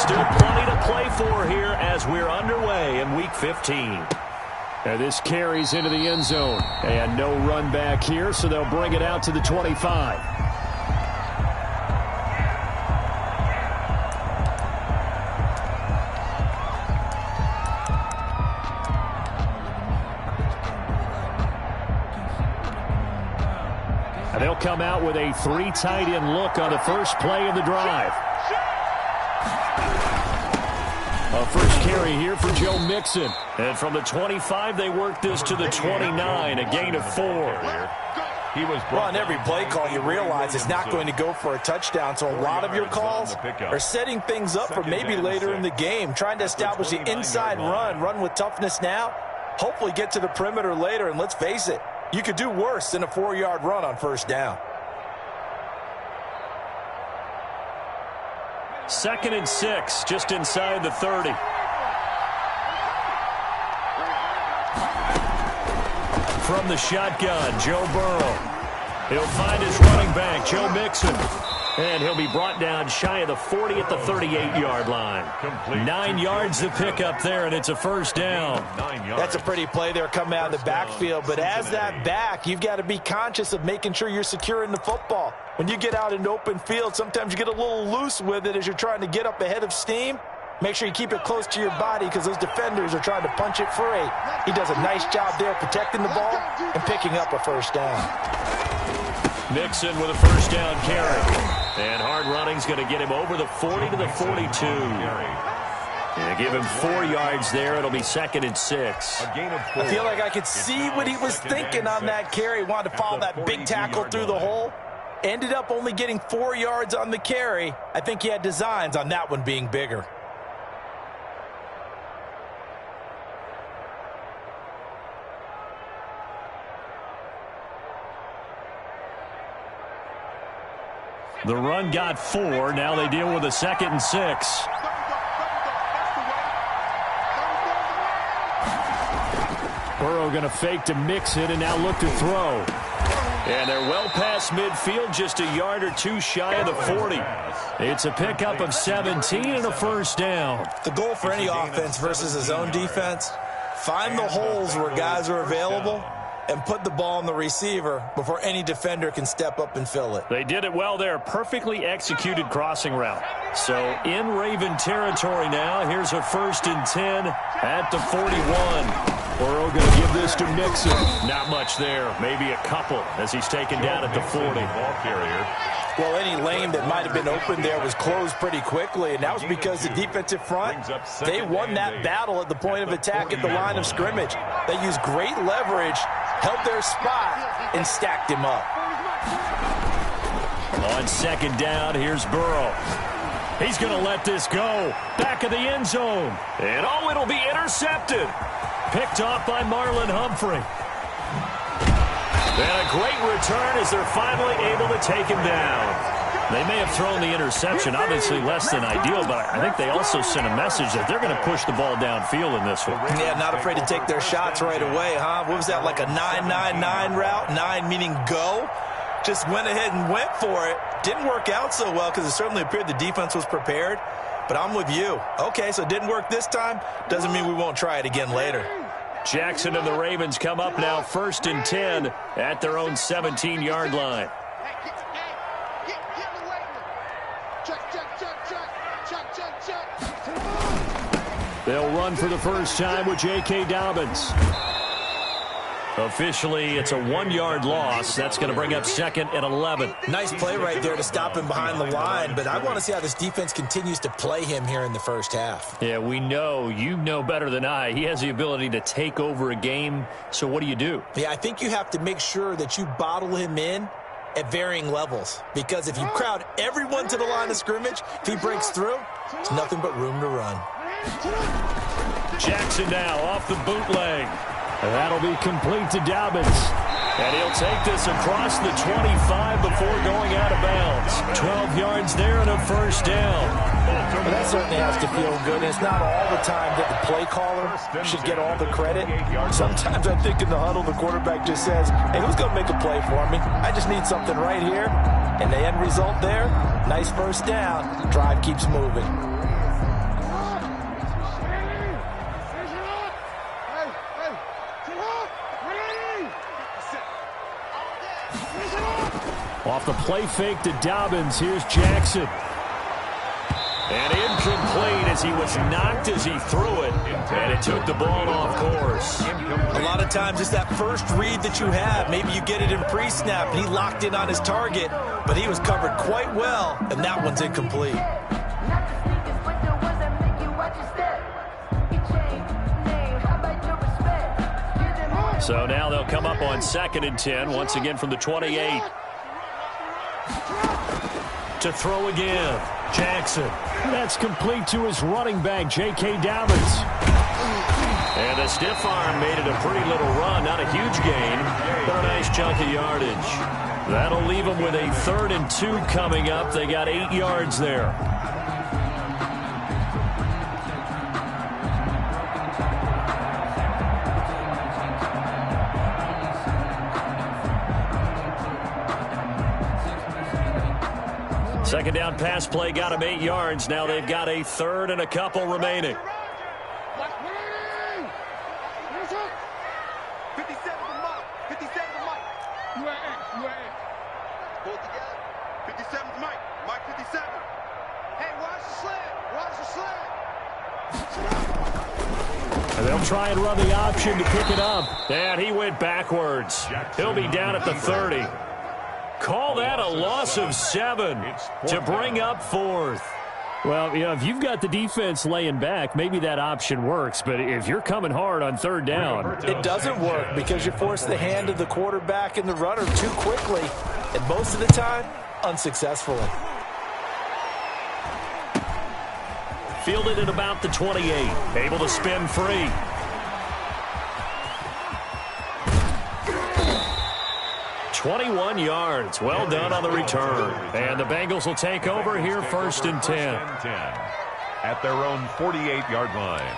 still plenty to play for here as we're underway in Week 15. And this carries into the end zone. And no run back here, so they'll bring it out to the 25. And they'll come out with a 3 tight end look on the first play of the drive. A first carry here for Joe Mixon. And from the 25, they work this to the 29, a gain of 4. Well, on every play call, you realize it's not going to go for a touchdown, so a lot of your calls are setting things up for maybe later in the game, trying to establish the inside run with toughness now, hopefully get to the perimeter later, and let's face it, you could do worse than a 4-yard run on first down. 2nd and 6, just inside the 30. From the shotgun, Joe Burrow. He'll find his running back, Joe Mixon. And he'll be brought down shy of the 40 at the 38-yard line. 9 yards to pick up there, and it's a first down. That's a pretty play there coming out of the backfield. But as that back, you've got to be conscious of making sure you're securing the football. When you get out into open field, sometimes you get a little loose with it as you're trying to get up ahead of steam. Make sure you keep it close to your body because those defenders are trying to punch it free. He does a nice job there protecting the ball and picking up a first down. Mixon with a first down carry. And hard running's going to get him over the 40 to the 42. And give him 4 yards there. It'll be 2nd and 6. I feel like I could see what he was thinking on that carry. Wanted to follow that big tackle through the hole. Ended up only getting 4 yards on the carry. I think he had designs on that one being bigger. The run got 4. Now they deal with a 2nd and 6. Burrow going to fake to mix it and now look to throw. And they're well past midfield, just a yard or 2 shy of the 40. It's a pickup of 17 and a first down. The goal for any offense versus his own defense, find the holes where guys are available and put the ball on the receiver before any defender can step up and fill it. They did it well there. Perfectly executed crossing route. So in Raven territory now. Here's a 1st and 10 at the 41. Burrow going to give this to Mixon. Not much there. Maybe a couple as he's taken down at the 40. Well, any lane that might have been open there was closed pretty quickly, and that was because the defensive front, they won that battle at the point of attack at the line of scrimmage. They used great leverage, held their spot, and stacked him up. On 2nd down, here's Burrow. He's going to let this go. Back of the end zone. And oh, it'll be intercepted. Picked off by Marlon Humphrey. And a great return as they're finally able to take him down. They may have thrown the interception, obviously less than ideal, but I think they also sent a message that they're going to push the ball downfield in this one. Yeah, not afraid to take their shots right away, huh? What was that, like a 9-9-9 route? 9 meaning go? Just went ahead and went for it. Didn't work out so well because it certainly appeared the defense was prepared. But I'm with you. Okay, so it didn't work this time. Doesn't mean we won't try it again later. Jackson and the Ravens come up now 1st and 10 at their own 17-yard line. They'll run for the first time with J.K. Dobbins. Officially, it's a 1-yard loss. That's going to bring up 2nd and 11. Nice play right there to stop him behind the line, but I want to see how this defense continues to play him here in the first half. Yeah, we know. You know better than I. He has the ability to take over a game, so what do you do? Yeah, I think you have to make sure that you bottle him in at varying levels, because if you crowd everyone to the line of scrimmage, if he breaks through, it's nothing but room to run. Jackson now off the bootleg. That'll be complete to Dobbins. And he'll take this across the 25 before going out of bounds. 12 yards there and a first down. Well, that certainly has to feel good. It's not all the time that the play caller should get all the credit. Sometimes I think in the huddle, the quarterback just says, hey, who's going to make a play for me? I just need something right here. And the end result there, nice first down. Drive keeps moving. Off the play fake to Dobbins, here's Jackson. And incomplete as he was knocked as he threw it. And it took the ball off course. A lot of times it's that first read that you have. Maybe you get it in pre-snap, and he locked in on his target, but he was covered quite well, and that one's incomplete. So now they'll come up on 2nd and 10, once again from the 28. To throw again, Jackson. That's complete to his running back, J.K. Dobbins. And the stiff arm made it a pretty little run. Not a huge gain, but a nice chunk of yardage. That'll leave them with a 3rd and 2 coming up. They got 8 yards there. Second down pass play got them 8 yards. Now they've got a 3rd and a couple remaining. 57 to Mike. 57 to Mike. Pull it together. 57 to Mike. Mike 57. Hey, watch the sled. Watch the sled. And they'll try and run the option to pick it up. And he went backwards. He'll be down at the 30. Call that a loss of 7 to bring up 4th. Well, you know, if you've got the defense laying back, maybe that option works. But if you're coming hard on 3rd down, it doesn't work because you force the hand of the quarterback and the runner too quickly, and most of the time, unsuccessfully. Fielded at about the 28. Able to spin free. .21 yards. Well done on the return. And the Bengals will take over here 1st and 10. At their own 48-yard line.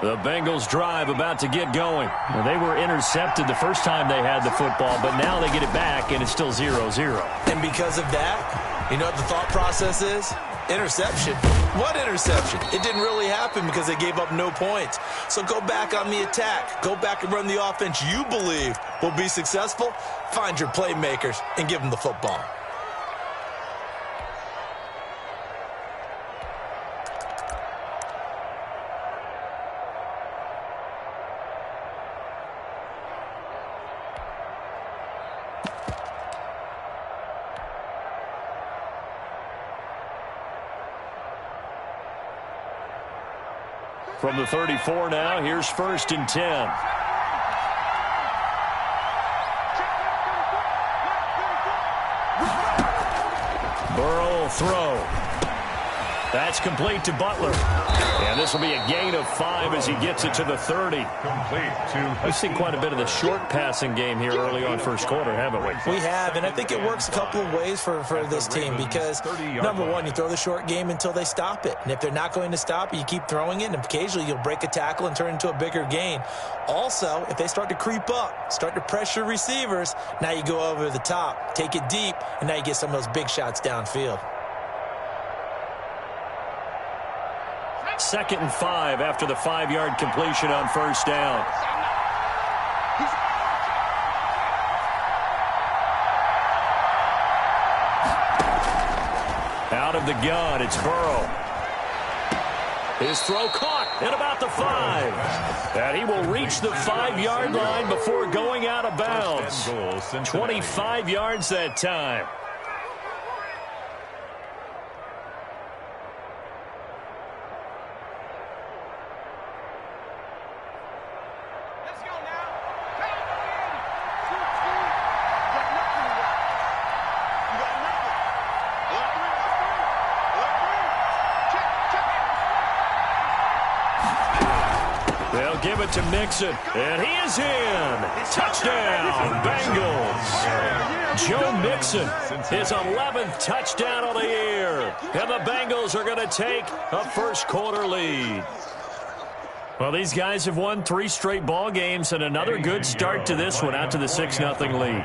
The Bengals drive about to get going. Well, they were intercepted the first time they had the football, but now they get it back, and it's still 0-0. And because of that, you know what the thought process is? Interception. What interception? It didn't really happen because they gave up no points. So go back on the attack. Go back and run the offense you believe will be successful. Find your playmakers and give them the football. From the 34 now, here's 1st and 10. Burrow will throw. That's complete to Butler. And this will be a gain of 5 as he gets it to the 30. Complete to... We've seen quite a bit of the short passing game here early on first quarter, haven't we? We have, and I think it works a couple of ways for this team because, number one, you throw the short game until they stop it. And if they're not going to stop it, you keep throwing it, and occasionally you'll break a tackle and turn it into a bigger gain. Also, if they start to creep up, start to pressure receivers, now you go over the top, take it deep, and now you get some of those big shots downfield. 2nd and 5 after the 5-yard completion on 1st down. Out of the gun, it's Burrow. His throw caught at about the 5. And he will reach the 5-yard line before going out of bounds. 25 yards that time. They'll give it to Mixon, and he is in. Touchdown, Bengals. Joe Mixon, his 11th touchdown of the year. And the Bengals are going to take a first-quarter lead. Well, these guys have won 3 straight ball games and another good start to this one out to the 6-0 lead.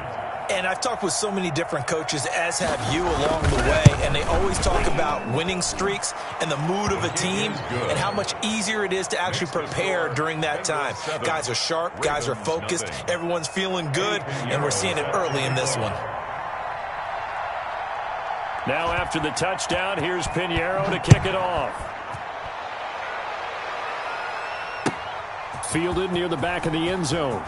And I've talked with so many different coaches, as have you, along the way, and they always talk about winning streaks and the mood of a team and how much easier it is to actually prepare during that time. Guys are sharp, guys are focused, everyone's feeling good, and we're seeing it early in this one. Now after the touchdown, here's Pinheiro to kick it off. Fielded near the back of the end zone.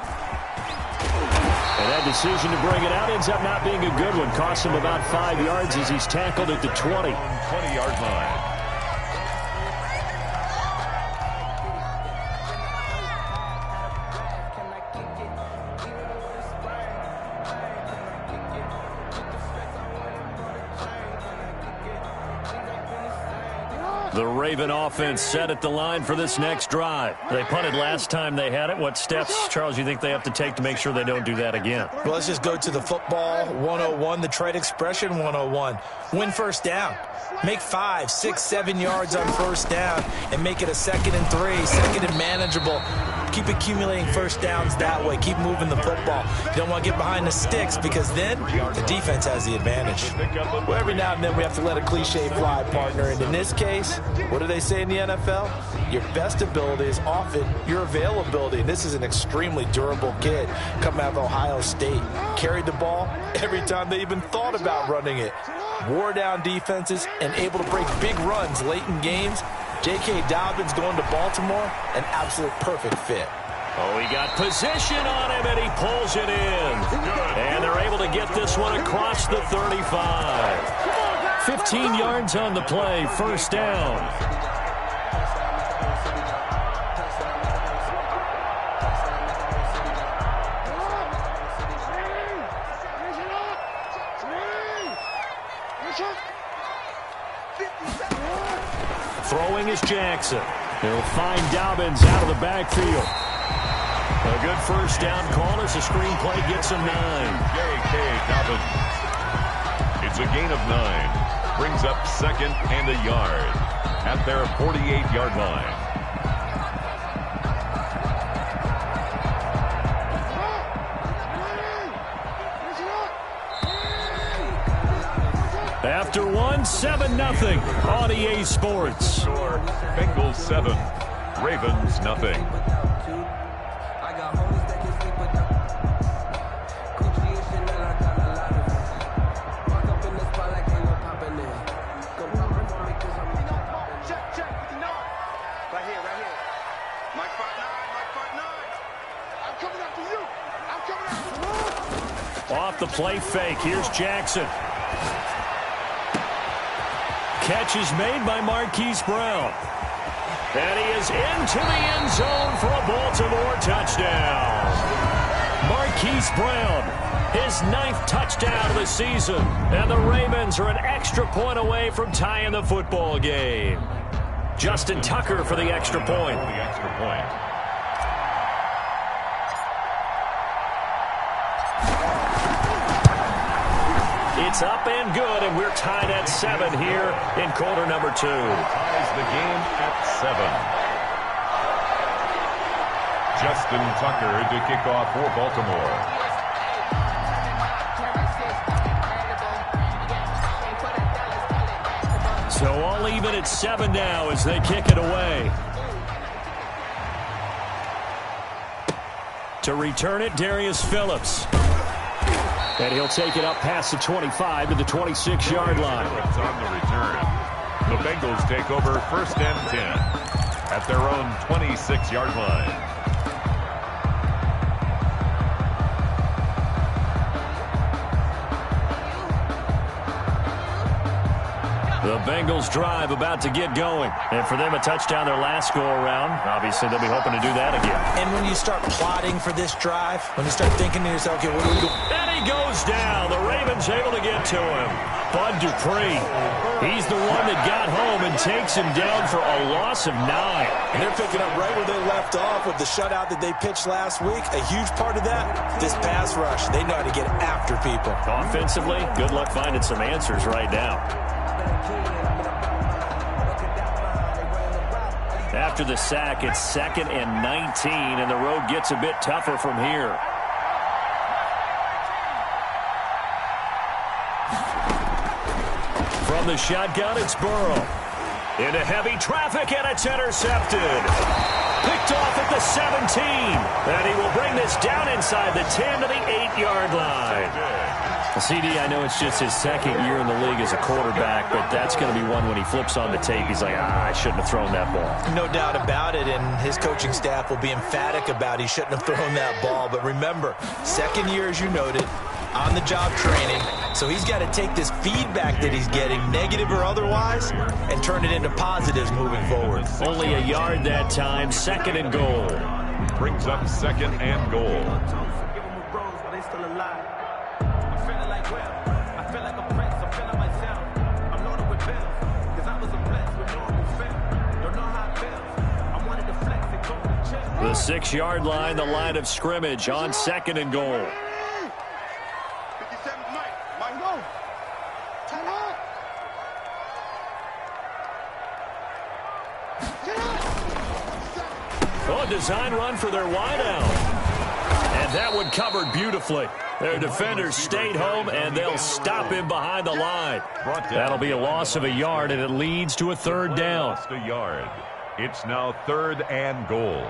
And that decision to bring it out ends up not being a good one. Costs him about 5 yards as he's tackled at the 20. 20-yard line. The Raven offense set at the line for this next drive. They punted last time they had it. What steps, Charles, you think they have to take to make sure they don't do that again? Well, let's just go to the football 101, the trade expression 101. Win first down. Make 5, 6, 7 yards on first down and make it a 2nd and 3, 2nd and manageable. Keep accumulating first downs that way. Keep moving the football. You don't want to get behind the sticks because then the defense has the advantage. Well, every now and then we have to let a cliche fly, partner. And in this case, what do they say in the NFL? Your best ability is often your availability. And this is an extremely durable kid coming out of Ohio State. Carried the ball every time they even thought about running it. Wore down defenses and able to break big runs late in games. J.K. Dobbins going to Baltimore, an absolute perfect fit. Oh, he got position on him, and he pulls it in. And they're able to get this one across the 35. 15 yards on the play, first down. Throwing is Jackson. He'll find Dobbins out of the backfield. A good first down call as the screenplay gets him 9. J.K. Dobbins. It's a gain of 9. Brings up 2nd and a yard at their 48-yard line. After 7-0 on EA Sports. Score, Bengals 7, Ravens nothing. Off the play fake, here's Jackson. Catch is made by Marquise Brown. And he is into the end zone for a Baltimore touchdown. Marquise Brown, his 9th touchdown of the season. And the Ravens are an extra point away from tying the football game. Justin Tucker for the extra point. It's up and good, and we're tied at 7 here in quarter number 2. Ties the game at 7. Justin Tucker to kick off for Baltimore. So all even at 7 now as they kick it away. To return it, Darius Phillips. And he'll take it up past the 25 to the 26-yard line. It's on the return. The Bengals take over 1st and 10 at their own 26-yard line. The Bengals drive about to get going. And for them, a touchdown their last go-around. Obviously, they'll be hoping to do that again. And when you start plotting for this drive, when you start thinking to yourself, okay, what do we do? And he goes down. The Ravens able to get to him. Bud Dupree. He's the one that got home and takes him down for a loss of 9. And they're picking up right where they left off with the shutout that they pitched last week. A huge part of that, this pass rush. They know how to get after people. Offensively, good luck finding some answers right now. After the sack, it's 2nd and 19, and the road gets a bit tougher from here. From the shotgun, it's Burrow. Into heavy traffic, and it's intercepted. Picked off at the 17. And he will bring this down inside the 10 to the 8-yard line. CD, I know it's just his second year in the league as a quarterback, but that's going to be one when he flips on the tape. He's like, I shouldn't have thrown that ball. No doubt about it, and his coaching staff will be emphatic about he shouldn't have thrown that ball. But remember, second year, as you noted, on-the-job training. So he's got to take this feedback that he's getting, negative or otherwise, and turn it into positives moving forward. Only a yard that time, 2nd and goal. Brings up 2nd and goal. The 6-yard line, the line of scrimmage on 2nd and goal. 57 Mike. Mike, go. Turn up. Oh, a design run for their wideout. And that one covered beautifully. Their defenders stayed home, and they'll stop him behind the line. That'll be a loss of a yard, and it leads to a 3rd down. Lost a yard. It's now 3rd and goal.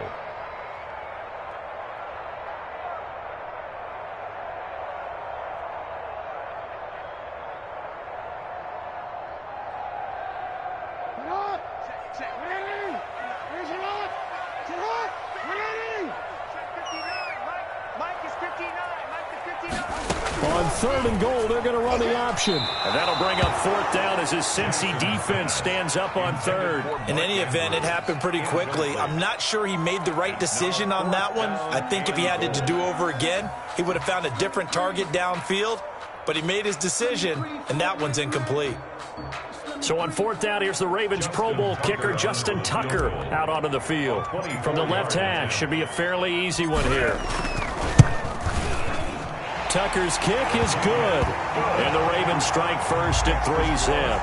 On 3rd and goal, they're going to run the option. And that'll bring up 4th down as his Cincy defense stands up on 3rd. In any event, it happened pretty quickly. I'm not sure he made the right decision on that one. I think if he had it to do over again, he would have found a different target downfield. But he made his decision, and that one's incomplete. So on 4th down, here's the Ravens Pro Bowl kicker Justin Tucker out onto the field. From the left hash, should be a fairly easy one here. Tucker's kick is good. And the Ravens strike first at 3-zip.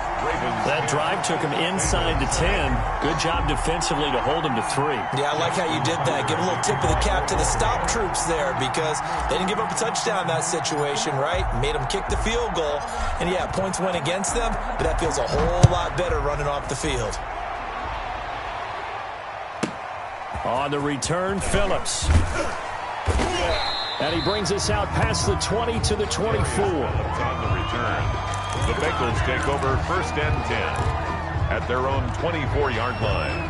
That drive took him inside the 10. Good job defensively to hold him to 3. Yeah, I like how you did that. Give a little tip of the cap to the stop troops there because they didn't give up a touchdown in that situation, right? Made them kick the field goal. And, yeah, points went against them, but that feels a whole lot better running off the field. On the return, Phillips. And he brings us out past the 20 to the 24. On the return, the Bengals take over 1st and 10 at their own 24-yard line.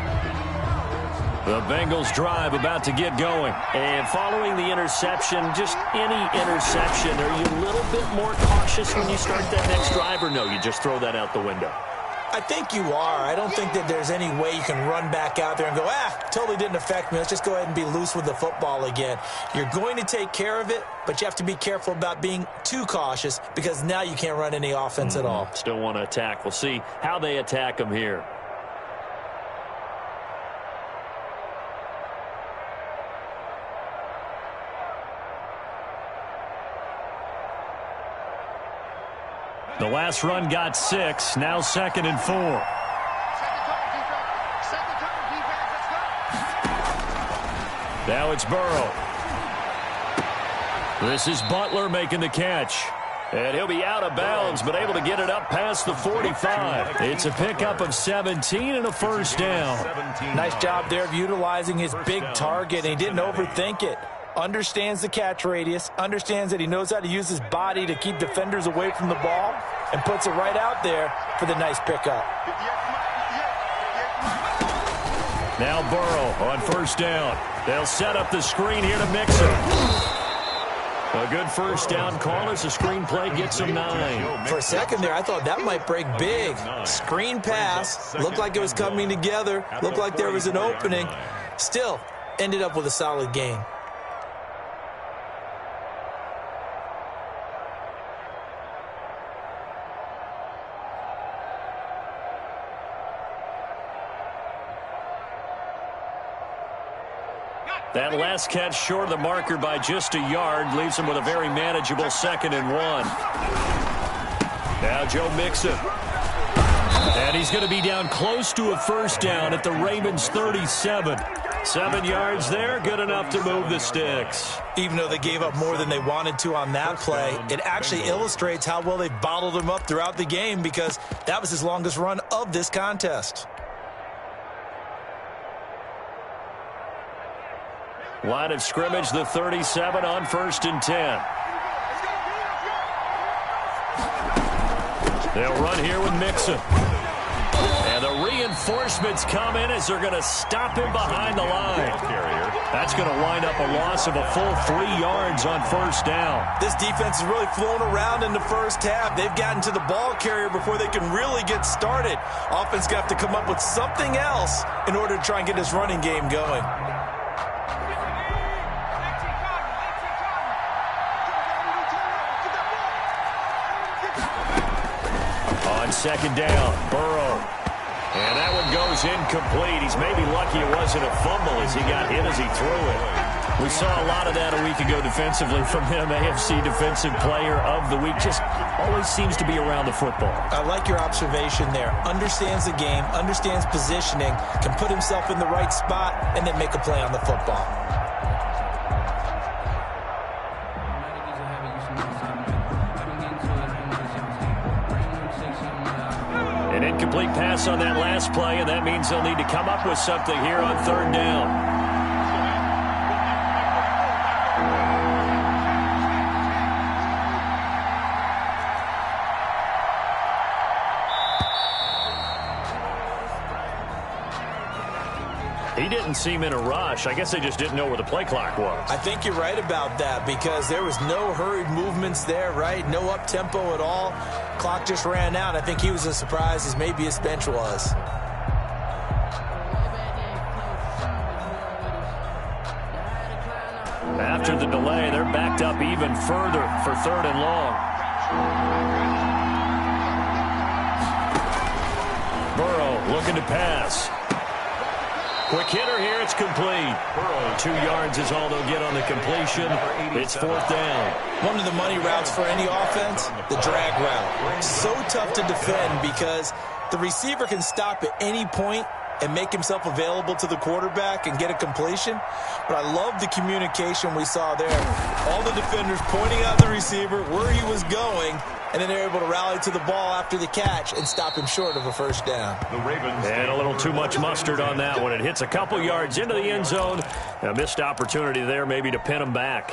The Bengals drive about to get going. And following the interception, just any interception, are you a little bit more cautious when you start that next drive, or no, you just throw that out the window? I think you are. I don't think that there's any way you can run back out there and go, totally didn't affect me. Let's just go ahead and be loose with the football again. You're going to take care of it, but you have to be careful about being too cautious because now you can't run any offense at all. Still want to attack. We'll see how they attack them here. The last run got 6, now 2nd and 4. Now it's Burrow. This is Butler making the catch. And he'll be out of bounds, but able to get it up past the 45. It's a pickup of 17 and a 1st down. Nice job there of utilizing his big target. And he didn't overthink it. Understands the catch radius, understands that he knows how to use his body to keep defenders away from the ball, and puts it right out there for the nice pickup. Now Burrow on 1st down. They'll set up the screen here to Mixon. A good 1st down call as the screen play gets him 9. For a second there, I thought that might break big. Screen pass, looked like it was coming together, looked like there was an opening. Still, ended up with a solid gain. That last catch short of the marker by just a yard leaves him with a very manageable 2nd and 1. Now Joe Mixon. And he's going to be down close to a 1st down at the Ravens 37. 7 yards there, good enough to move the sticks. Even though they gave up more than they wanted to on that play, it actually illustrates how well they bottled him up throughout the game because that was his longest run of this contest. Line of scrimmage, the 37 on 1st and 10. They'll run here with Mixon. And the reinforcements come in as they're going to stop him behind the line. That's going to wind up a loss of a full 3 yards on 1st down. This defense has really flown around in the first half. They've gotten to the ball carrier before they can really get started. Offense got to come up with something else in order to try and get this running game going. On 2nd down, Burrow. And that one goes incomplete. He's maybe lucky it wasn't a fumble as he got hit as he threw it. We saw a lot of that a week ago defensively from him. AFC Defensive Player of the Week. Just always seems to be around the football. I like your observation there. Understands the game, understands positioning, can put himself in the right spot, and then make a play on the football. An incomplete pass on that last play, and that means they'll need to come up with something here on 3rd down. He didn't seem in a rush. I guess they just didn't know where the play clock was. I think you're right about that because there was no hurried movements there, right? No up-tempo at all. Clock just ran out. I think he was as surprised as maybe his bench was. After the delay, they're backed up even further for 3rd and long. Burrow looking to pass. Quick hitter here, it's complete. 2 yards is all they'll get on the completion. It's 4th down. One of the money routes for any offense, the drag route. So tough to defend because the receiver can stop at any point and make himself available to the quarterback and get a completion. But I love the communication we saw there. All the defenders pointing out the receiver, where he was going, and then they're able to rally to the ball after the catch and stop him short of a 1st down. The Ravens. And a little too much mustard on that one. It hits a couple yards into the end zone. A missed opportunity there maybe to pin him back.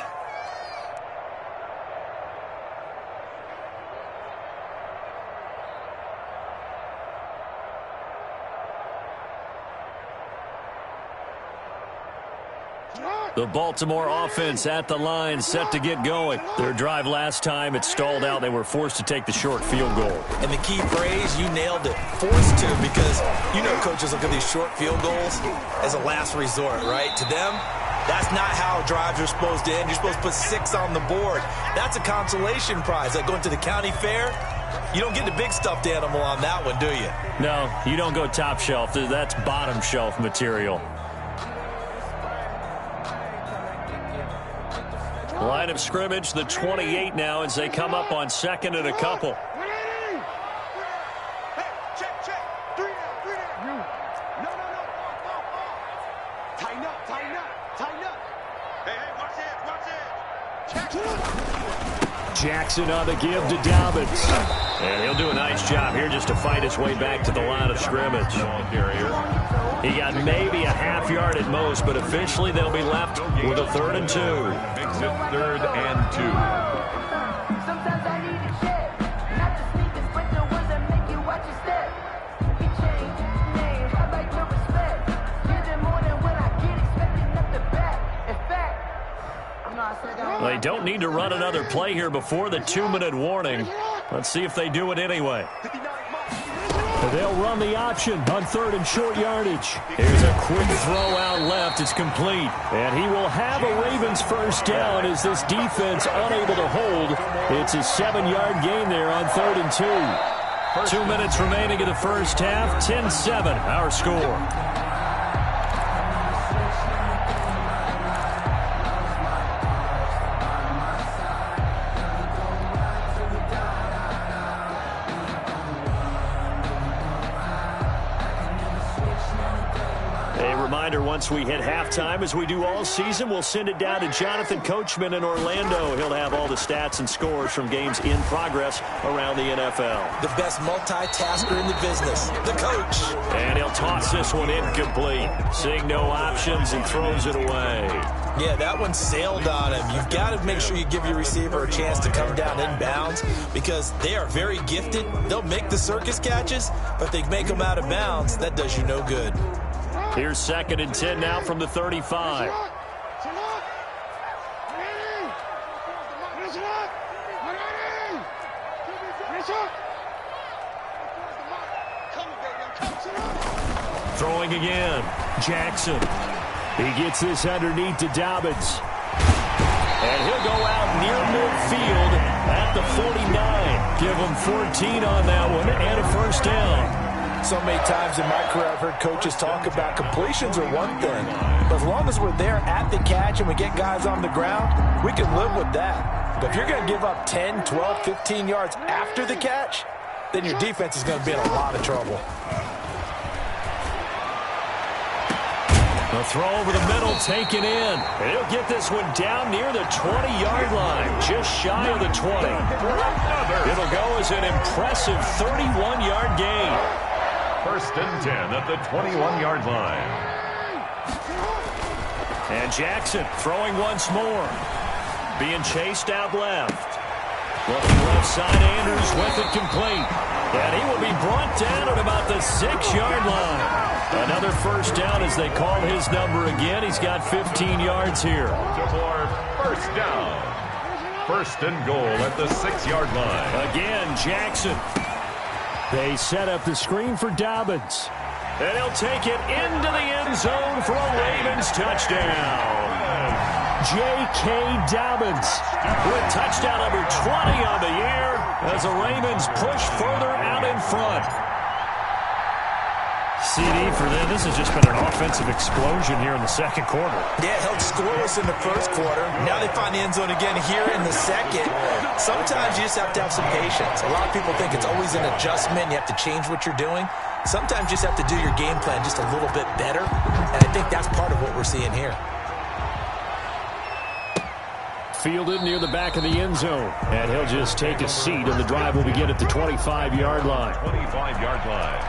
The Baltimore offense at the line, set to get going. Their drive last time, it stalled out. They were forced to take the short field goal. And the key phrase, you nailed it, forced to, because you know coaches look at these short field goals as a last resort, right? To them, that's not how drives are supposed to end. You're supposed to put 6 on the board. That's a consolation prize. Like going to the county fair, you don't get the big stuffed animal on that one, do you? No, you don't go top shelf. That's bottom shelf material. Line of scrimmage, the 28 now as they come up on 2nd and a couple. Hey, check. 3 down. No. Tighten up. Hey, watch it. Jackson on the give to Dobbins. And he'll do a nice job here just to fight his way back to the line of scrimmage. He got maybe a half yard at most, but officially they'll be left with a 3rd and 2. Makes it 3rd and 2. Sometimes I need a check, not to sneak and sprint the ones that make you watch your step. You change names, I like your respect. Give them more than what I get, expecting up the back. In fact, I'm not saying They don't need to run another play here before the 2-minute warning. Let's see if they do it anyway. They'll run the option on 3rd and short yardage. Here's a quick throw out left. It's complete. And he will have a Ravens 1st down as this defense unable to hold. It's a 7-yard gain there on 3rd and 2. 2 minutes remaining in the first half. 10-7, our score. A reminder, once we hit halftime, as we do all season, we'll send it down to Jonathan Coachman in Orlando. He'll have all the stats and scores from games in progress around the NFL. The best multitasker in the business, the coach. And he'll toss this one incomplete, seeing no options and throws it away. Yeah, that one sailed on him. You've got to make sure you give your receiver a chance to come down inbounds because they are very gifted. They'll make the circus catches, but if they make them out of bounds, that does you no good. Here's 2nd and 10 now from the 35. Throwing again. Jackson. He gets this underneath to Dobbins. And he'll go out near midfield at the 49. Give him 14 on that one and a first down. So many times in my career I've heard coaches talk about completions are one thing. But as long as we're there at the catch and we get guys on the ground, we can live with that. But if you're going to give up 10, 12, 15 yards after the catch, then your defense is going to be in a lot of trouble. A throw over the middle, taken in. And he'll get this one down near the 20-yard line, just shy of the 20. It'll go as an impressive 31-yard gain. 1st and 10 at the 21-yard line. And Jackson throwing once more. Being chased out left. Looking left side, Andrews with it complete. And he will be brought down at about the 6-yard line. Another first down as they call his number again. He's got 15 yards here. For 1st down. 1st and goal at the 6-yard line. Again, Jackson. They set up the screen for Dobbins. And he'll take it into the end zone for a Ravens touchdown. J.K. Dobbins with touchdown number 20 on the year as the Ravens push further out in front. CD for them. This has just been an offensive explosion here in the 2nd quarter. Yeah, held scoreless in the 1st quarter. Now they find the end zone again here in the 2nd. Sometimes you just have to have some patience. A lot of people think it's always an adjustment. You have to change what you're doing. Sometimes you just have to do your game plan just a little bit better. And I think that's part of what we're seeing here. Fielded near the back of the end zone. And he'll just take a seat, and the drive will begin at the 25-yard line. 25-yard line.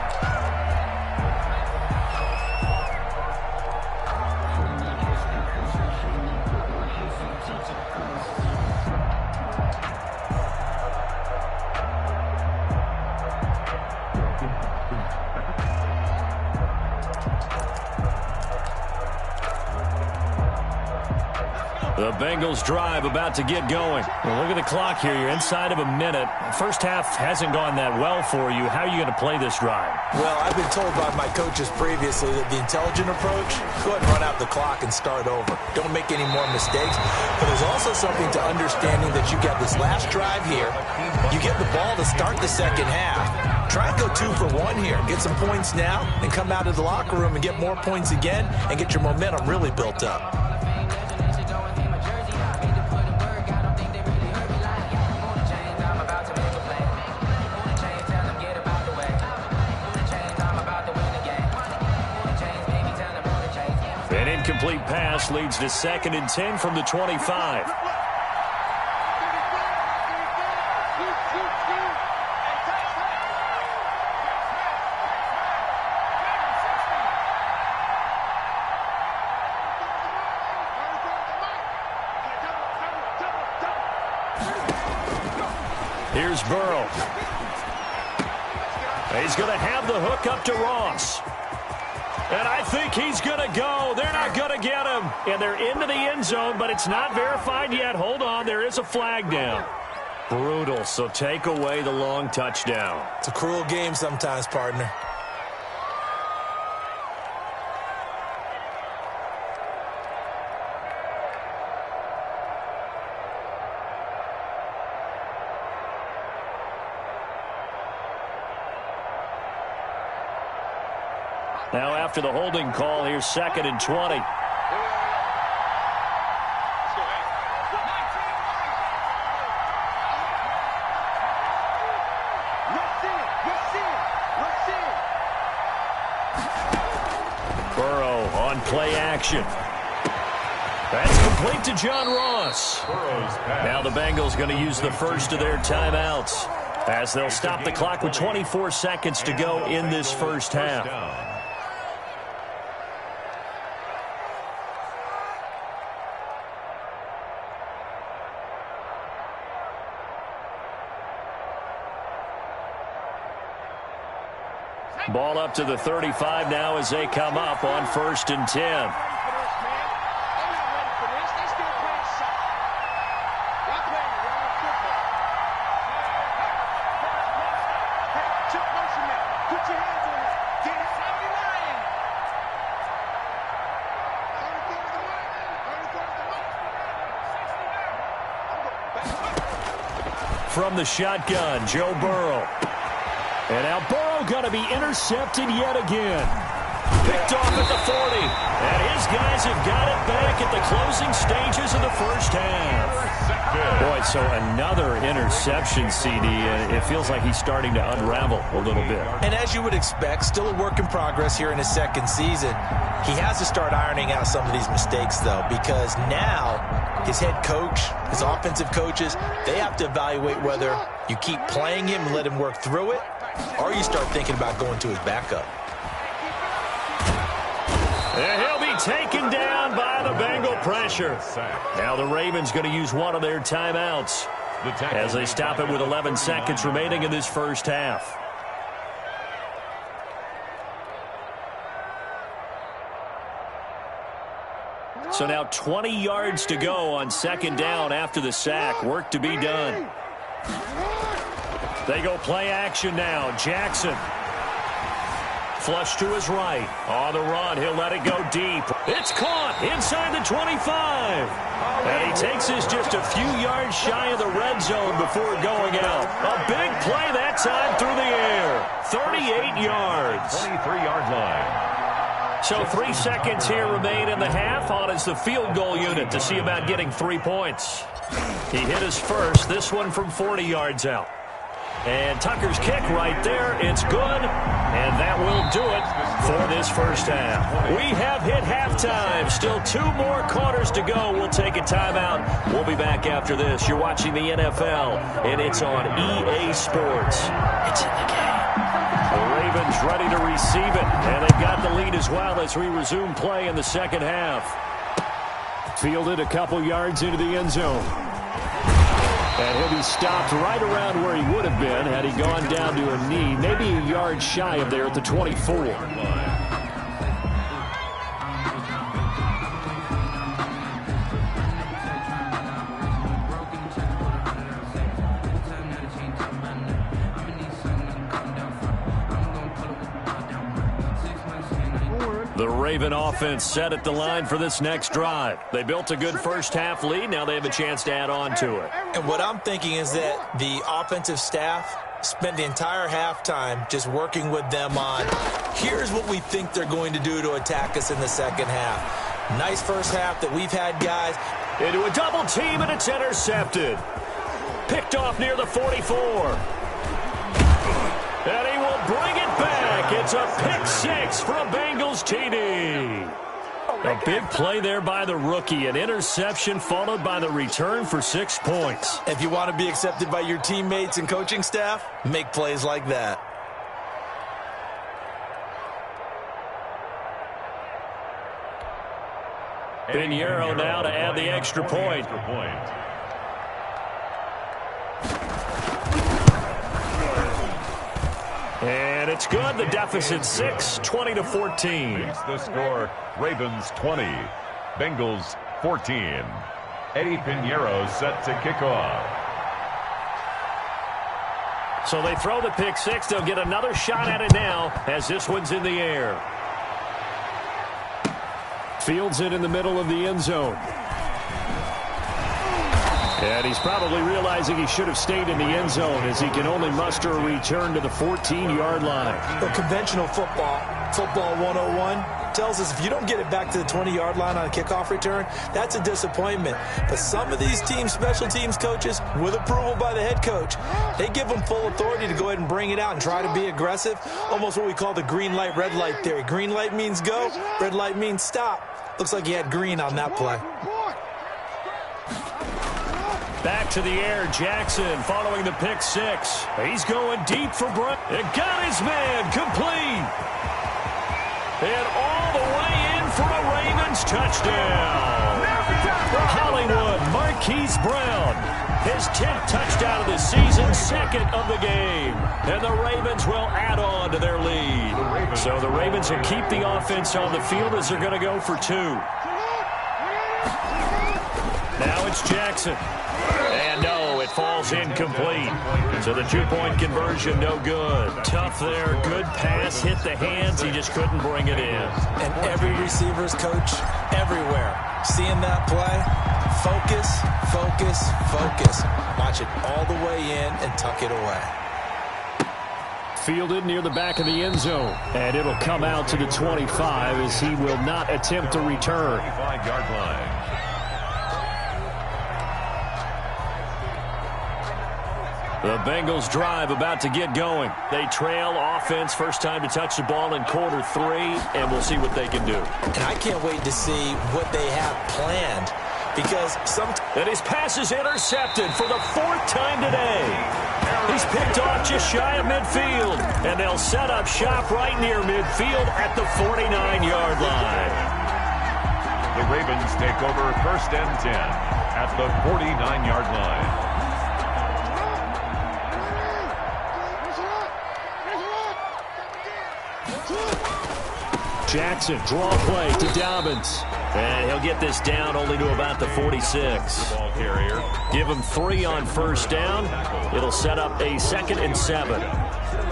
The Bengals drive about to get going. Well, look at the clock here. You're inside of a minute. First half hasn't gone that well for you. How are you going to play this drive? Well, I've been told by my coaches previously that the intelligent approach, go ahead and run out the clock and start over. Don't make any more mistakes. But there's also something to understanding that you got this last drive here. You get the ball to start the 2nd half. Try and go 2 for 1 here. Get some points now and come out of the locker room and get more points again and get your momentum really built up. An incomplete pass leads to 2nd and 10 from the 25. Here's Burrow. He's going to have the hook up to Ross. And I think he's going to go. They're not going to get him. And they're into the end zone, but it's not verified yet. Hold on, there is a flag down. Brutal, so take away the long touchdown. It's a cruel game sometimes, partner. Now after the holding call, here's 2nd and 20. Burrow on play action. That's complete to John Ross. Now the Bengals going to use the first of their timeouts as they'll stop the clock with 24 seconds to go in this first half. Ball up to the 35 now as they come up on 1st and 10. From the shotgun, Joe Burrow. And now Burrow going to be intercepted yet again. Picked off at the 40. And his guys have got it back at the closing stages of the first half. Boy, so another interception, CD. It feels like he's starting to unravel a little bit. And as you would expect, still a work in progress here in his second season. He has to start ironing out some of these mistakes, though, because now his head coach, his offensive coaches, they have to evaluate whether you keep playing him and let him work through it, or you start thinking about going to his backup. And he'll be taken down by the Bengal pressure. Now the Ravens going to use one of their timeouts as they stop it with 11 seconds remaining in this first half. So now 20 yards to go on 2nd down after the sack. Work to be done. They go play action now. Jackson. Flush to his right. On the run, he'll let it go deep. It's caught inside the 25. And he takes this just a few yards shy of the red zone before going out. A big play that time through the air. 38 yards. 23-yard line. So 3 seconds here remain in the half. On is the field goal unit to see about getting 3 points. He hit his first, this one from 40 yards out. And Tucker's kick right there. It's good, and that will do it for this first half. We have hit halftime. Still 2 more quarters to go. We'll take a timeout. We'll be back after this. You're watching the NFL, and it's on EA Sports. It's in the game. The Ravens ready to receive it, and they've got the lead as well as we resume play in the second half. Fielded a couple yards into the end zone. And he'll be stopped right around where he would have been had he gone down to a knee, maybe a yard shy of there at the 24. The Raven offense set at the line for this next drive. They built a good first half lead. Now they have a chance to add on to it. And what I'm thinking is that the offensive staff spent the entire halftime just working with them on, here's what we think they're going to do to attack us in the second half. Nice first half that we've had, guys. Into a double team, and it's intercepted. Picked off near the 44. And he will bring it back. It's a pick 6 for a Bengals TD. A big play there by the rookie. An interception followed by the return for 6 points. If you want to be accepted by your teammates and coaching staff, make plays like that. Pinheiro now to add the extra point. And it's good. The deficit 6, 20-14. It's the score. Ravens 20, Bengals 14. Eddie Pinheiro set to kick off. So they throw the pick 6. They'll get another shot at it now as this one's in the air. Fields it in the middle of the end zone. And he's probably realizing he should have stayed in the end zone as he can only muster a return to the 14-yard line. The conventional football 101, tells us if you don't get it back to the 20-yard line on a kickoff return, that's a disappointment. But some of these teams, special teams coaches, with approval by the head coach, they give them full authority to go ahead and bring it out and try to be aggressive, almost what we call the green light, red light theory. Green light means go, red light means stop. Looks like he had green on that play. Back to the air, Jackson following the pick six. He's going deep for Brown. It got his man complete. And all the way in for a Ravens touchdown. Hollywood Marquise Brown, his 10th touchdown of the season, second of the game. And the Ravens will add on to their lead. So the Ravens will keep the offense on the field as they're going to go for two. Now it's Jackson. And no, it falls incomplete. So the two-point conversion, no good. Tough there, good pass, hit the hands. He just couldn't bring it in. And every receiver's coach everywhere, seeing that play, focus, focus, focus. Watch it all the way in and tuck it away. Fielded near the back of the end zone. And it'll come out to the 25 as he will not attempt to return. 25-yard line. The Bengals drive about to get going. They trail offense, first time to touch the ball in quarter three, and we'll see what they can do. And I can't wait to see what they have planned because And his pass is intercepted for the fourth time today. He's picked off just shy of midfield, and they'll set up shop right near midfield at the 49-yard line. The Ravens take over first and 10 at the 49-yard line. Jackson, draw play to Dobbins. And he'll get this down only to about the 46. Ball carrier. Give him 3 on first down. It'll set up a 2nd and 7.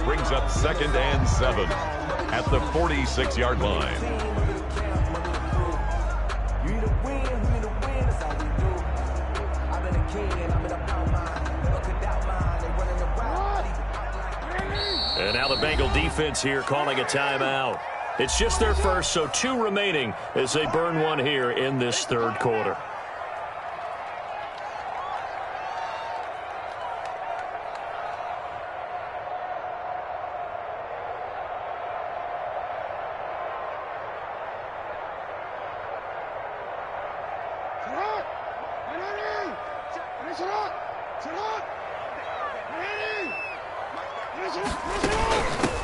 Brings up 2nd and 7 at the 46-yard line. And now the Bengal defense here calling a timeout. It's just their first, so 2 remaining as they burn one here in this third quarter.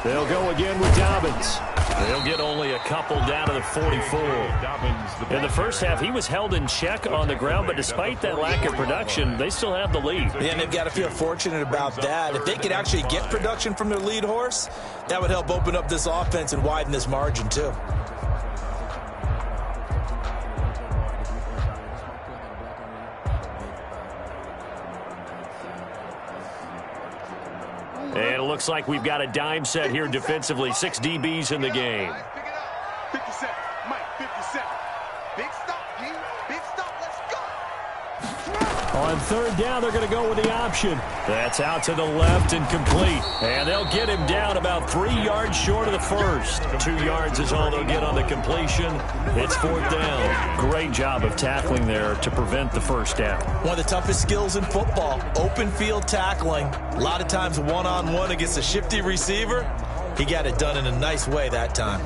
They'll go again with Dobbins. They'll get only a couple down to the 44. In the first half, he was held in check on the ground, but despite that lack of production, they still have the lead. Yeah, and they've got to feel fortunate about that. If they could actually get production from their lead horse, that would help open up this offense and widen this margin, too. And it looks like we've got a dime set here defensively. 6 DBs in the game. 57, Mike, 57. Big stop, G. Big stop, let's go. On third down, they're going to go with the option. That's out to the left and complete. And they'll get him down about 3 yards short of the first. 2 yards is all they'll get on the completion. It's 4th down. Great job of tackling there to prevent the first down. One of the toughest skills in football, open field tackling. A lot of times one-on-one against a shifty receiver. He got it done in a nice way that time.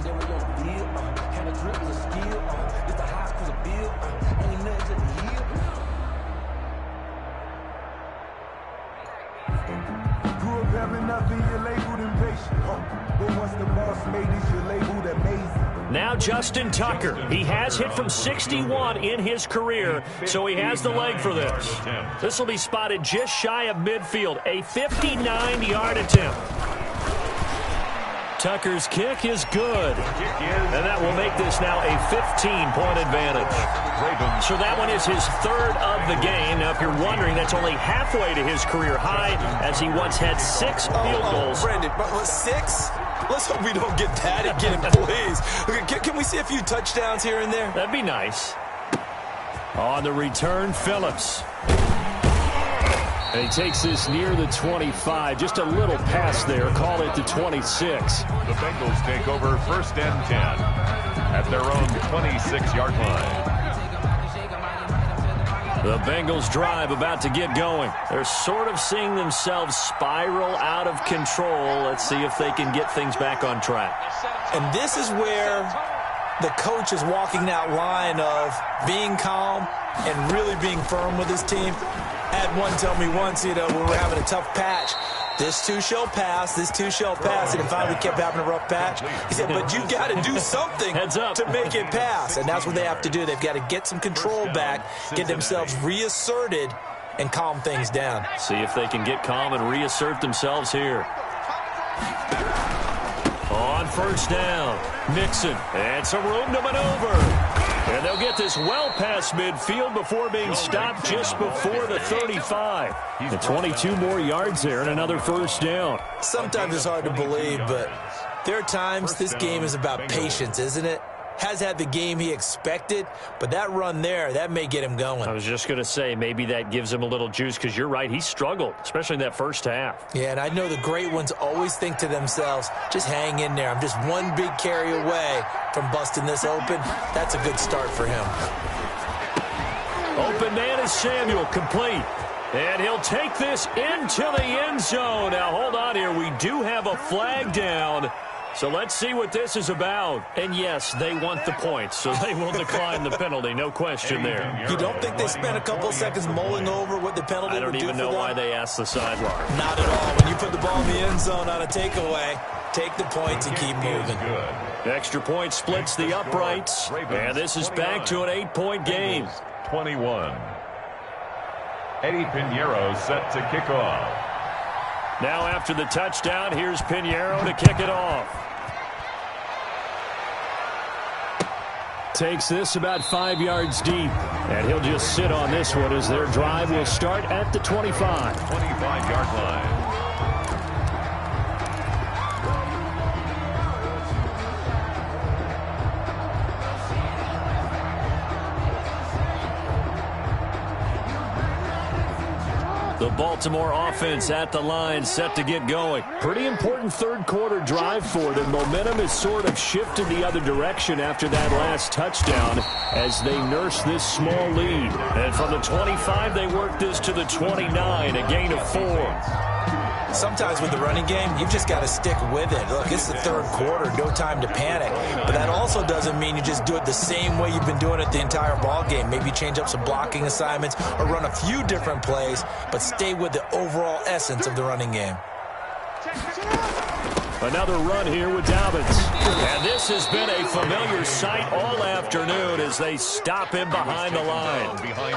Now Justin Tucker. He has hit from 61 in his career, so he has the leg for this. This will be spotted just shy of midfield, a 59-yard attempt. Tucker's kick is good, and that will make this now a 15-point advantage. So that one is his 3rd of the game. Now, if you're wondering, that's only halfway to his career high, as he once had 6 field goals. Brandon, but 6? Let's hope we don't get that again, please. Can we see a few touchdowns here and there? That'd be nice. On the return, Phillips. And he takes this near the 25. Just a little pass there. Call it the 26. The Bengals take over 1st and 10 at their own 26-yard line. The Bengals drive about to get going. They're sort of seeing themselves spiral out of control. Let's see if they can get things back on track. And this is where the coach is walking that line of being calm and really being firm with his team. I had one tell me once, when we're having a tough patch, this too shall pass, this too shall pass, and finally kept having a rough patch. He said, but you got to do something to make it pass, and that's what they have to do. They've got to get some control back, get themselves reasserted, and calm things down. See if they can get calm and reassert themselves here. On 1st down, Mixon, and some room to maneuver. And they'll get this well past midfield before being stopped just before the 35. And 22 more yards there and another 1st down. Sometimes it's hard to believe, but there are times this game is about patience, isn't it? Has had the game he expected, but that run there, that may get him going. I was just going to say, maybe that gives him a little juice, because you're right, he struggled, especially in that 1st half. Yeah, and I know the great ones always think to themselves, just hang in there. I'm just one big carry away from busting this open. That's a good start for him. Open man is Samuel, complete. And he'll take this into the end zone. Now, hold on here. We do have a flag down. So let's see what this is about. And yes, they want the points, so they will decline the penalty. No question there. You don't think they spent a couple of seconds mulling over what the penalty would do for them? I don't even know why they asked the sideline. Not at all. When you put the ball in the end zone on a takeaway, take the points and keep moving. Extra point splits the uprights. And this is back to an 8-point game. 21. Eddie Pinheiro set to kick off. Now after the touchdown, here's Pinheiro to kick it off. Takes this about 5 yards deep. And he'll just sit on this one as their drive will start at the 25. 25-yard line. The Baltimore offense at the line, set to get going. Pretty important 3rd quarter drive for them. Momentum has sort of shifted the other direction after that last touchdown as they nurse this small lead. And from the 25, they work this to the 29, a gain of 4. Sometimes with the running game, you've just got to stick with it. Look, it's the 3rd quarter, no time to panic. But that also doesn't mean you just do it the same way you've been doing it the entire ball game. Maybe change up some blocking assignments or run a few different plays, but stay with the overall essence of the running game. Another run here with Dobbins. And this has been a familiar sight all afternoon as they stop him behind the line.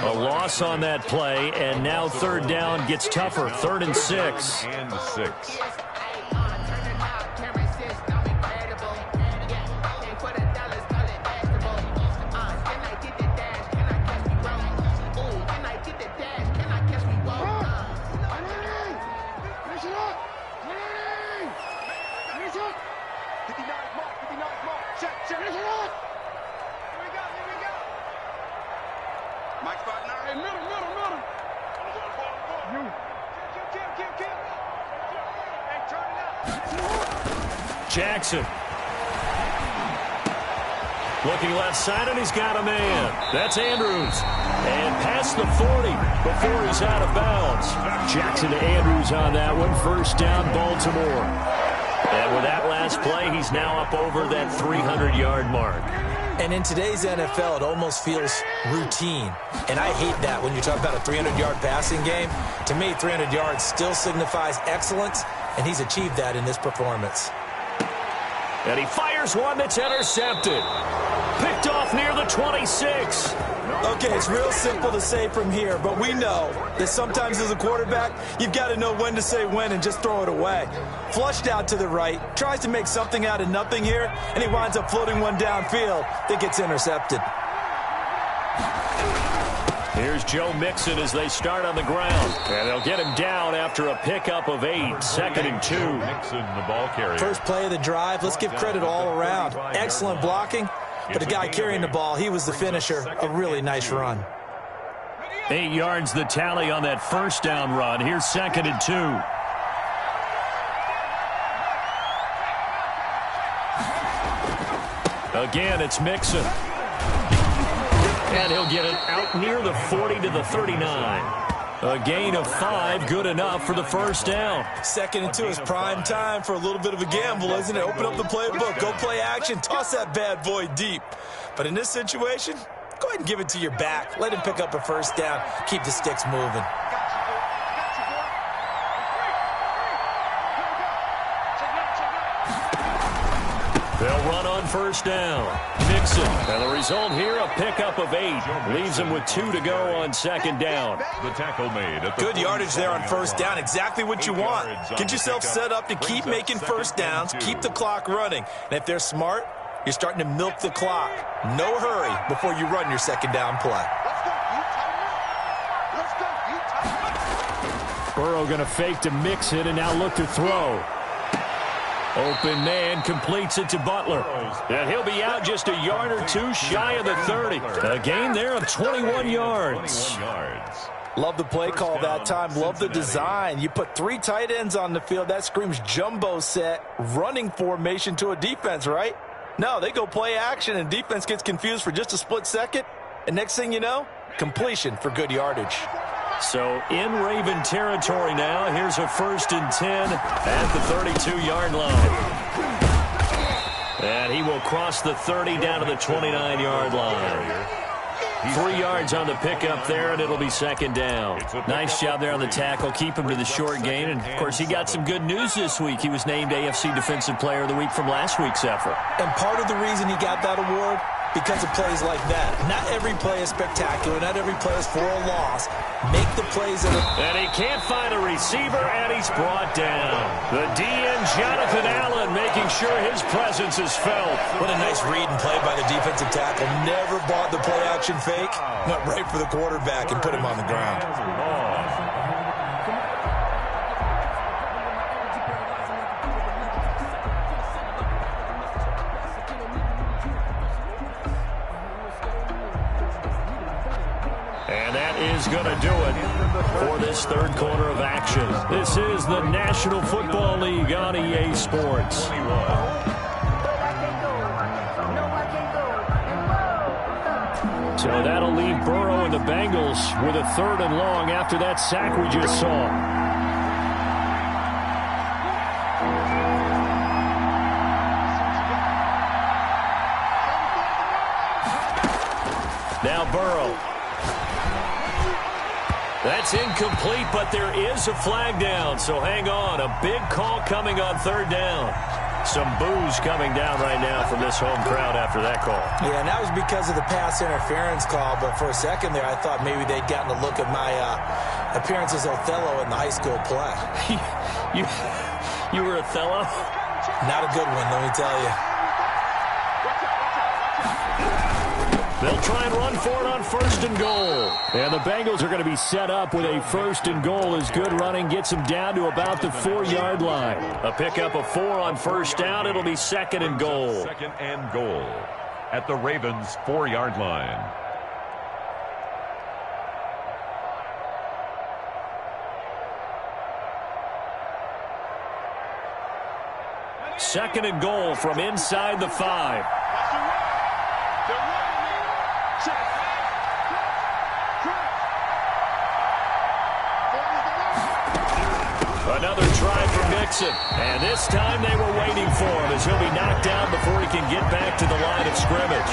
A loss on that play, and now 3rd down gets tougher. 3rd and 6. And 6. Jackson. Looking left side, and he's got a man. That's Andrews. And past the 40 before he's out of bounds. Jackson to Andrews on that one. 1st down, Baltimore. And with that last play, he's now up over that 300-yard mark. And in today's NFL, it almost feels routine. And I hate that when you talk about a 300-yard passing game. To me, 300 yards still signifies excellence, and he's achieved that in this performance. And he fires one that's intercepted. Picked off near the 26. Okay, it's real simple to say from here, but we know that sometimes as a quarterback, you've got to know when to say when and just throw it away. Flushed out to the right, tries to make something out of nothing here, and he winds up floating one downfield that gets intercepted. Here's Joe Mixon as they start on the ground. And they'll get him down after a pickup of 8. 2nd and 2. Mixon, the ball carrier. First play of the drive. Let's give credit all around. Excellent blocking, but the guy carrying the ball, he was the finisher. A really nice run. 8 yards the tally on that first down run. Here's 2nd and 2. Again, it's Mixon. And he'll get it out near the 40 to the 39. A gain of 5, good enough for the first down. 2nd and 2 is prime time for a little bit of a gamble, isn't it? Open up the playbook, go play action, toss that bad boy deep. But in this situation, go ahead and give it to your back. Let him pick up a first down. Keep the sticks moving. They'll run on first down. Mixon. And the result here, a pickup of 8. Leaves him with 2 to go on 2nd down. The tackle made. At the Good yardage there on first down. Exactly what you want. Get yourself set up to keep making first downs. Keep the clock running. And if they're smart, you're starting to milk the clock. No hurry before you run your 2nd down play. Burrow going to fake to Mixon and now look to throw. Open man completes it to Butler. And he'll be out just a yard or 2 shy of the 30. A gain there of 21 yards. Love the play call that time. Love the design. You put 3 tight ends on the field. That screams jumbo set, running formation to a defense, right? No, they go play action, and defense gets confused for just a split second. And next thing you know, completion for good yardage. So in Raven territory now. Here's a 1st and 10 at the 32-yard line. And he will cross the 30 down to the 29-yard line. 3 yards on the pickup there, and it'll be 2nd down. Nice job there on the tackle. Keep him to the short gain. And, of course, he got some good news this week. He was named AFC Defensive Player of the Week from last week's effort. And part of the reason he got that award, because of plays like that. Not every play is spectacular. Not every play is for a loss. Make the plays that are... And he can't find a receiver, and he's brought down. The DN, Jonathan Allen, making sure his presence is felt. What a nice read and play by the defensive tackle. Never bought the play-action fake. Went right for the quarterback and put him on the ground. And that is going to do it for this 3rd quarter of action. This is the National Football League on EA Sports. So that'll leave Burrow and the Bengals with a 3rd and long after that sack we just saw. Now Burrow. That's incomplete, but there is a flag down, so hang on. A big call coming on 3rd down. Some boos coming down right now from this home crowd after that call. Yeah, and that was because of the pass interference call, but for a second there I thought maybe they'd gotten a look at my appearance as Othello in the high school play. You were Othello? Not a good one, let me tell you. They'll try and run for it on 1st and goal. And the Bengals are going to be set up with a 1st and goal as good running gets them down to about the 4-yard line. A pickup of 4 on 1st down. It'll be 2nd and goal. 2nd and goal at the Ravens' 4-yard line. Second and goal from inside the 5. Another try for Mixon. And this time they were waiting for him as he'll be knocked down before he can get back to the line of scrimmage.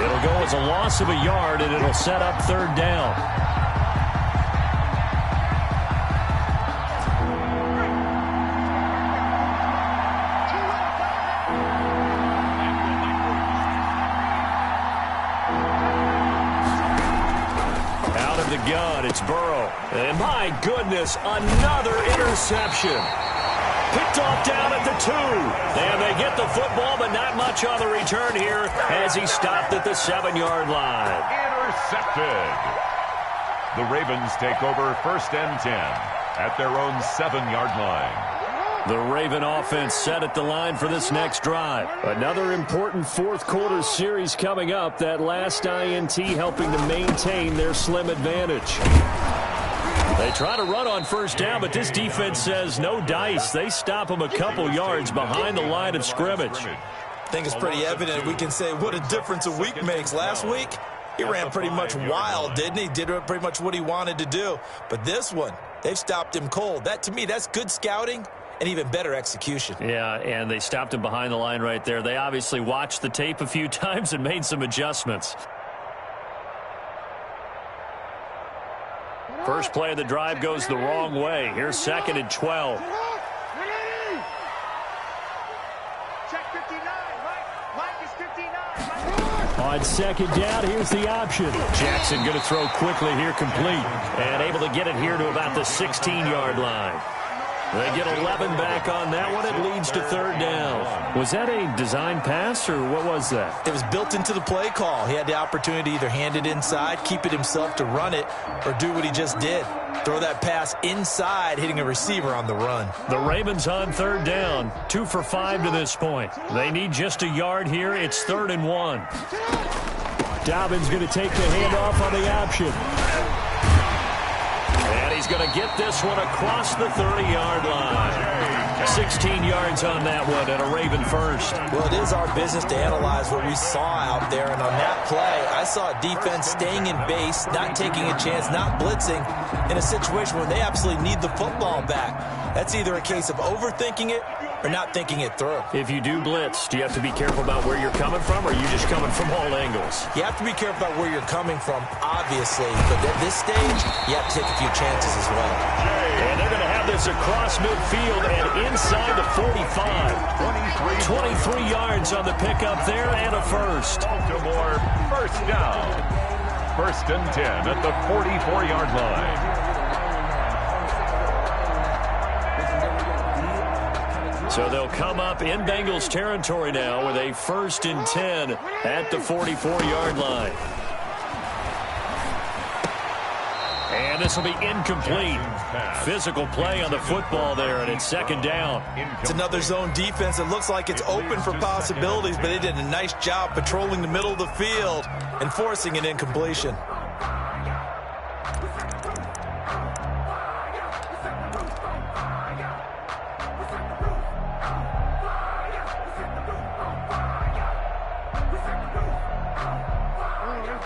It'll go as a loss of a yard, and it'll set up 3rd down. Out of the gun, it's Burrow. And my goodness, another interception. Picked off down at the 2. And they get the football, but not much on the return here as he stopped at the 7-yard line. Intercepted. The Ravens take over 1st and 10 at their own 7-yard line. The Raven offense set at the line for this next drive. Another important fourth quarter series coming up. That last INT helping to maintain their slim advantage. They try to run on first down, but this defense says no dice. They stop them a couple yards behind the line of scrimmage. I think it's pretty evident. We can say what a difference a week makes. Last week, he ran pretty much wild, didn't he? Did pretty much what he wanted to do. But this one, they've stopped him cold. That, to me, that's good scouting and even better execution. Yeah, and they stopped him behind the line right there. They obviously watched the tape a few times and made some adjustments. First play of the drive goes the wrong way. Here's 2nd and 12. Check 59, Mike is 59. On 2nd down, here's the option. Jackson going to throw quickly here, complete. And able to get it here to about the 16-yard line. They get 11 back on that one. It leads to 3rd down. Was that a design pass, or what was that? It was built into the play call. He had the opportunity to either hand it inside, keep it himself to run it, or do what he just did. Throw that pass inside, hitting a receiver on the run. The Ravens on 3rd down. 2 for 5 to this point. They need just a yard here. It's 3rd and 1. Dobbins going to take the handoff on the option. And he's going to get this one across the 30-yard line. 16 yards on that one and a Raven first. Well, it is our business to analyze what we saw out there. And on that play, I saw a defense staying in base, not taking a chance, not blitzing in a situation where they absolutely need the football back. That's either a case of overthinking it or not thinking it through. If you do blitz, do you have to be careful about where you're coming from, or are you just coming from all angles? You have to be careful about where you're coming from, obviously. But at this stage, you have to take a few chances as well. And they're going to have this across midfield and inside the 45. 23 yards on the pickup there and a first. Baltimore first down. 1st and 10 at the 44-yard line. So they'll come up in Bengals territory now with a 1st and 10 at the 44-yard line. And this will be incomplete. Physical play on the football there, and it's 2nd down. It's another zone defense. It looks like it's open for possibilities, but they did a nice job patrolling the middle of the field and forcing an incompletion.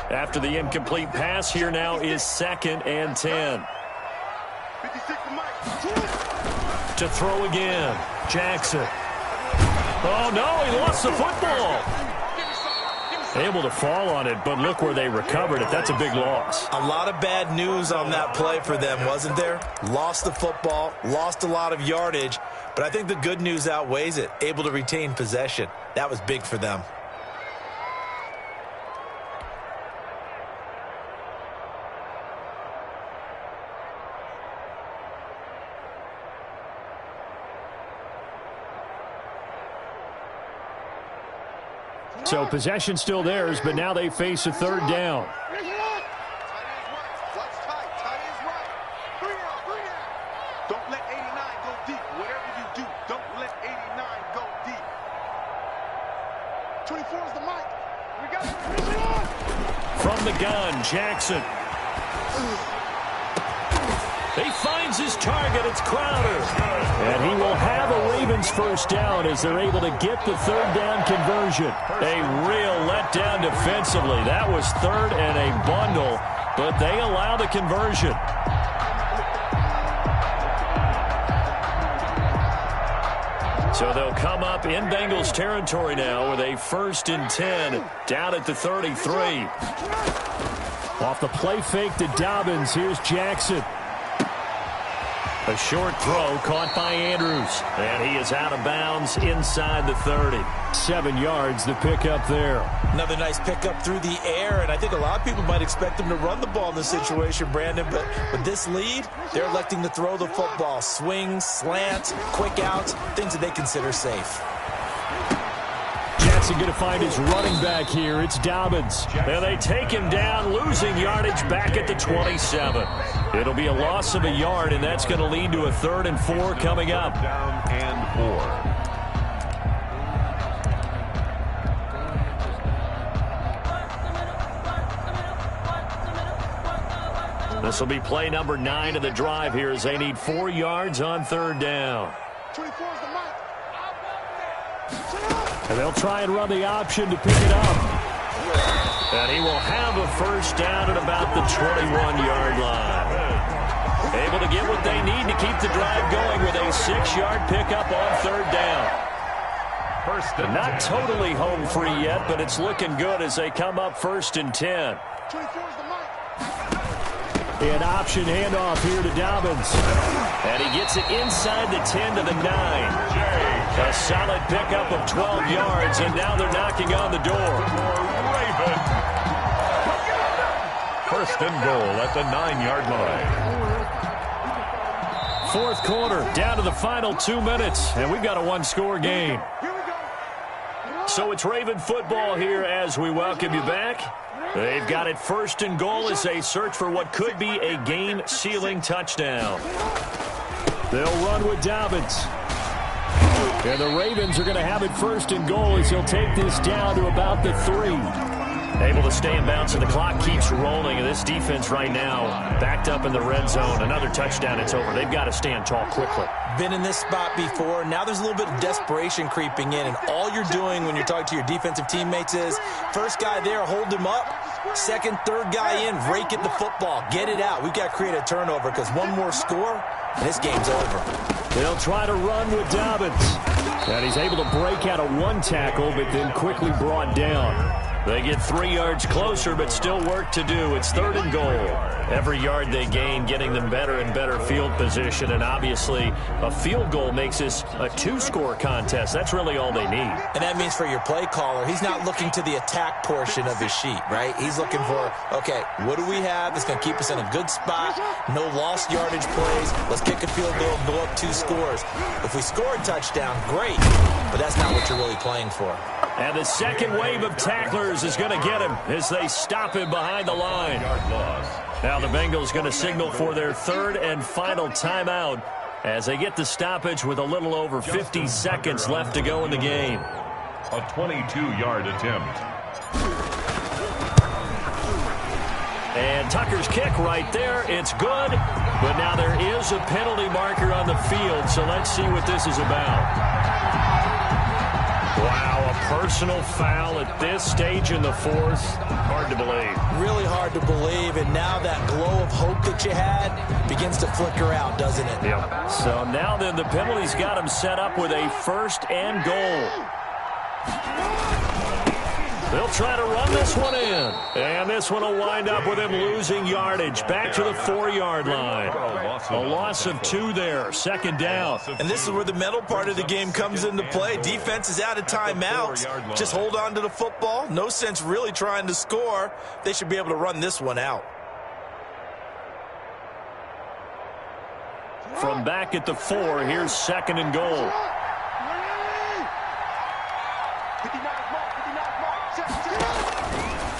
After the incomplete pass, here now is 2nd and 10. 56 to Mike. To throw again, Jackson. Oh, no, he lost the football. Able to fall on it, but look where they recovered it. That's a big loss. A lot of bad news on that play for them, wasn't there? Lost the football, lost a lot of yardage, but I think the good news outweighs it. Able to retain possession. That was big for them. So possession still theirs, but now they face a 3rd down. Don't let 89 go deep. Whatever you do, don't let 89 go deep. 24 is the mic. We got it. From the gun, Jackson. He finds his target. It's Crowder. And he will have a Ravens first down as they're able to get the 3rd down conversion. A real letdown defensively. That was 3rd and a bundle, but they allow the conversion. So they'll come up in Bengals territory now with a 1st and 10 down at the 33. Off the play fake to Dobbins. Here's Jackson. A short throw caught by Andrews. And he is out of bounds inside the 30. 7 yards the pickup there. Another nice pickup through the air, and I think a lot of people might expect him to run the ball in this situation, Brandon, but with this lead, they're electing to throw the football. Swings, slants, quick outs, things that they consider safe. Jackson going to find his running back here. It's Dobbins. And they take him down, losing yardage back at the 27. It'll be a loss of a yard, and that's going to lead to a 3rd and 4 coming up. Down and 4. This will be play number 9 of the drive here as they need 4 yards on 3rd down. 24 is the mark. And they'll try and run the option to pick it up. And he will have a 1st down at about the 21-yard line. Able to get what they need to keep the drive going with a 6-yard pickup on 3rd down. Not totally home free yet, but it's looking good as they come up 1st and 10. 24 is the mark. An option handoff here to Dobbins. And he gets it inside the 10 to the 9. A solid pickup of 12 yards, and now they're knocking on the door. Raven. 1st and goal at the 9-yard line. 4th quarter, down to the final 2 minutes, and we've got a 1-score game. So it's Raven football here as we welcome you back. They've got it 1st and goal as they search for what could be a game-sealing touchdown. They'll run with Dobbins. And the Ravens are going to have it 1st and goal as he'll take this down to about the 3. Able to stay in bounds, and the clock keeps rolling. And this defense right now backed up in the red zone. Another touchdown, it's over. They've got to stand tall quickly. Been in this spot before. Now there's a little bit of desperation creeping in, and all you're doing when you're talking to your defensive teammates is, first guy there, hold him up. 2nd, 3rd guy in, rake at the football. Get it out. We've got to create a turnover because one more score, and this game's over. They'll try to run with Dobbins. And he's able to break out of 1 tackle, but then quickly brought down. They get 3 yards closer, but still work to do. It's 3rd and goal. Every yard they gain, getting them better and better field position. And obviously, a field goal makes this a 2-score contest. That's really all they need. And that means for your play caller, he's not looking to the attack portion of his sheet, right? He's looking for, okay, what do we have that's going to keep us in a good spot? No lost yardage plays. Let's kick a field goal and go up 2 scores. If we score a touchdown, great. But that's not what you're really playing for. And the second wave of tacklers is going to get him as they stop him behind the line. Now the Bengals going to signal for their 3rd and final timeout as they get the stoppage with a little over 50 seconds left to go in the game. A 22-yard attempt. And Tucker's kick right there. It's good, but now there is a penalty marker on the field, so let's see what this is about. Wow, a personal foul at this stage in the 4th. Hard to believe. Really hard to believe, and now that glow of hope that you had begins to flicker out, doesn't it? Yep. So now then the penalty's got him set up with a 1st and goal. They'll try to run this one in. And this one will wind up with him losing yardage back to the 4-yard line. A loss of 2 there. 2nd down. And this is where the mental part of the game comes into play. Defense is out of timeouts. Just hold on to the football. No sense really trying to score. They should be able to run this one out. From back at the 4, here's 2nd and goal.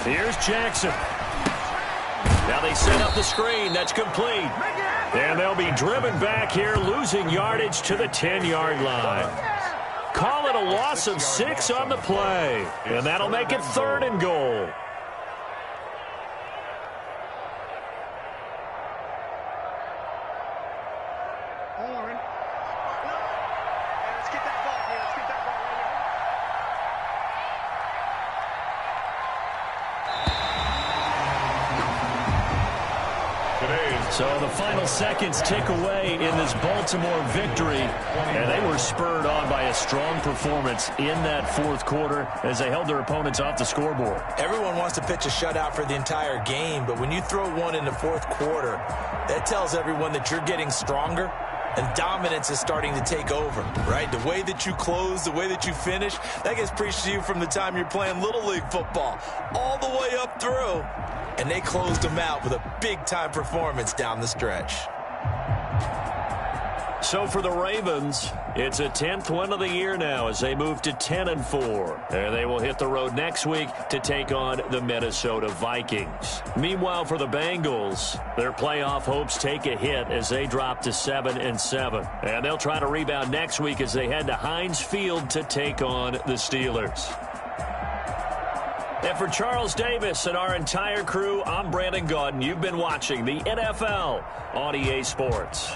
Here's Jackson. Now they set up the screen. That's complete. And they'll be driven back here, losing yardage to the 10-yard line. Call it a loss of 6 on the play. And that'll make it 3rd and goal. So the final seconds tick away in this Baltimore victory, and they were spurred on by a strong performance in that 4th quarter as they held their opponents off the scoreboard. Everyone wants to pitch a shutout for the entire game, but when you throw one in the 4th quarter, that tells everyone that you're getting stronger and dominance is starting to take over, right? The way that you close, the way that you finish, that gets preached to you from the time you're playing Little League football all the way up through. And they closed them out with a big-time performance down the stretch. So for the Ravens, it's a 10th win of the year now as they move to 10-4. And they will hit the road next week to take on the Minnesota Vikings. Meanwhile, for the Bengals, their playoff hopes take a hit as they drop to 7-7. And they'll try to rebound next week as they head to Heinz Field to take on the Steelers. And for Charles Davis and our entire crew, I'm Brandon Gaudin. You've been watching the NFL on EA Sports.